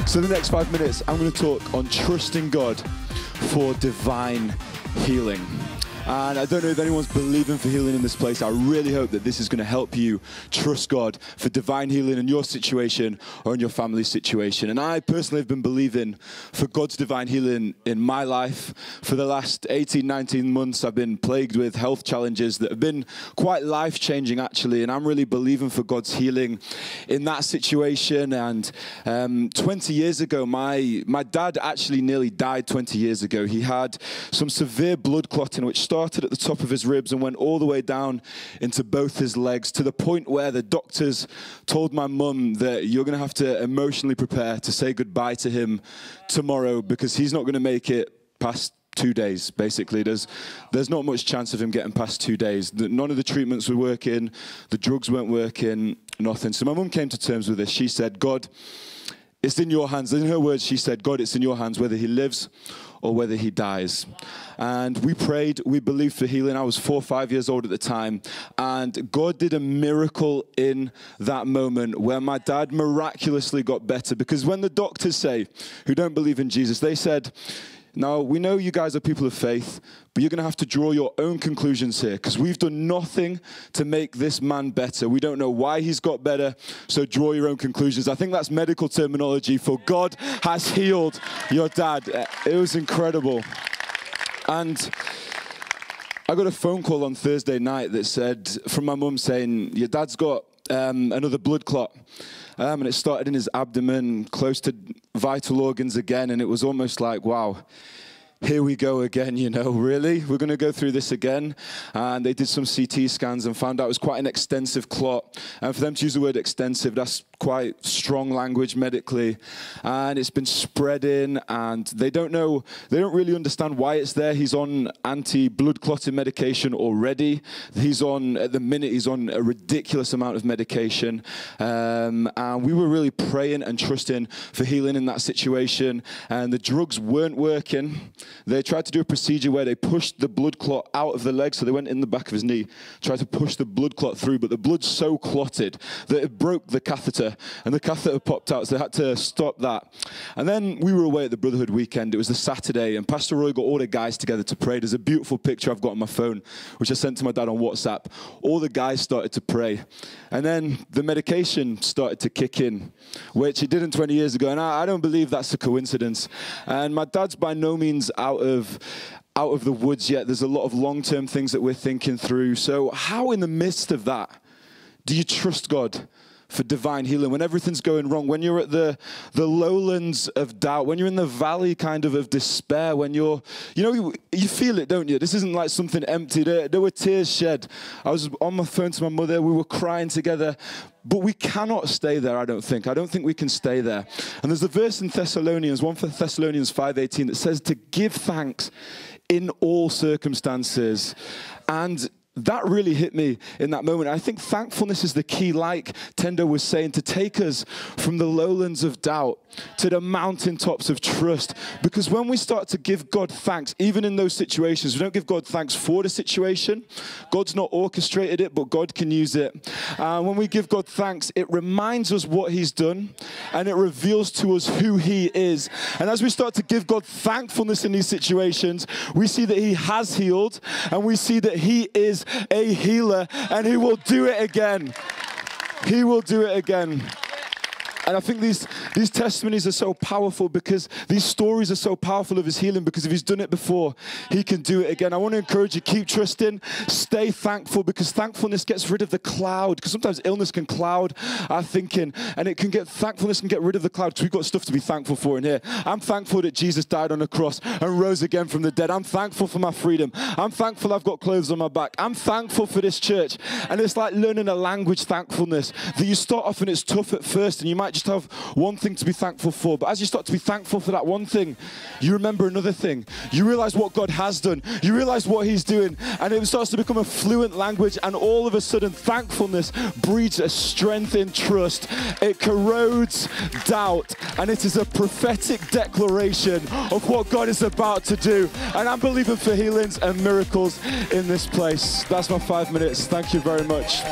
So the next 5 minutes, I'm going to talk on trusting God for divine healing. And I don't know if anyone's believing for healing in this place. I really hope that this is going to help you trust God for divine healing in your situation or in your family situation. And I personally have been believing for God's divine healing in my life. For the last 18, 19 months, I've been plagued with health challenges that have been quite life-changing, actually. And I'm really believing for God's healing in that situation. And 20 years ago, my dad actually nearly died 20 years ago. He had some severe blood clotting, which started at the top of his ribs and went all the way down into both his legs, to the point where the doctors told my mum that you're going to have to emotionally prepare to say goodbye to him tomorrow, because he's not going to make it past 2 days, basically. There's not much chance of him getting past 2 days. None of the treatments were working, the drugs weren't working, nothing. So my mum came to terms with this. She said, God, it's in your hands. In her words, she said, God, it's in your hands whether he lives or whether he dies. And we prayed, we believed for healing. I was 4 or 5 years old at the time, and God did a miracle in that moment where my dad miraculously got better. Because when the doctors say, who don't believe in Jesus, they said, now, we know you guys are people of faith, but you're going to have to draw your own conclusions here, because we've done nothing to make this man better. We don't know why he's got better, so draw your own conclusions. I think that's medical terminology for God has healed your dad. It was incredible. And I got a phone call on Thursday night that said, from my mum, saying, your dad's got another blood clot. And it started in his abdomen, close to vital organs again. And it was almost like, wow, here we go again, you know, really? We're going to go through this again? And they did some CT scans and found out it was quite an extensive clot. And for them to use the word extensive, that's quite strong language medically. And it's been spreading, and they don't really understand why it's there. He's on anti-blood clotting medication already. At the minute, he's on a ridiculous amount of medication. And we were really praying and trusting for healing in that situation. And the drugs weren't working. They tried to do a procedure where they pushed the blood clot out of the leg, so they went in the back of his knee, tried to push the blood clot through, but the blood's so clotted that it broke the catheter, and the catheter popped out, so they had to stop that. And then we were away at the Brotherhood weekend. It was the Saturday, and Pastor Roy got all the guys together to pray. There's a beautiful picture I've got on my phone, which I sent to my dad on WhatsApp. All the guys started to pray. And then the medication started to kick in, which it didn't 20 years ago, and I don't believe that's a coincidence. And my dad's by no means out of the woods yet. There's a lot of long-term things that we're thinking through. So how in the midst of that do you trust God for divine healing when everything's going wrong, when you're at the lowlands of doubt, when you're in the valley kind of despair, when you feel it, don't you? This isn't like something empty. There were tears shed. I was on my phone to my mother. We were crying together. But we cannot stay there, I don't think. I don't think we can stay there. And there's a verse in Thessalonians, 1 Thessalonians 5:18, that says to give thanks in all circumstances. And that really hit me in that moment. I think thankfulness is the key, like Tendo was saying, to take us from the lowlands of doubt to the mountaintops of trust. Because when we start to give God thanks, even in those situations, we don't give God thanks for the situation. God's not orchestrated it, but God can use it. When we give God thanks, it reminds us what he's done, and it reveals to us who he is. And as we start to give God thankfulness in these situations, we see that he has healed, and we see that he is a healer, and he will do it again. He will do it again. And I think these testimonies are so powerful, because these stories are so powerful of his healing, because if he's done it before, he can do it again. I want to encourage you, keep trusting, stay thankful, because thankfulness gets rid of the cloud. Because sometimes illness can cloud our thinking, and thankfulness can get rid of the cloud, because we've got stuff to be thankful for in here. I'm thankful that Jesus died on the cross and rose again from the dead. I'm thankful for my freedom. I'm thankful I've got clothes on my back. I'm thankful for this church. And it's like learning a language, thankfulness, that you start off and it's tough at first, and you might just have one thing to be thankful for, but as you start to be thankful for that one thing, you remember another thing. You realize what God has done. You realize what he's doing, and it starts to become a fluent language, and all of a sudden thankfulness breeds a strength in trust. It corrodes doubt, and it is a prophetic declaration of what God is about to do. And I'm believing for healings and miracles in this place. That's my 5 minutes. Thank you very much.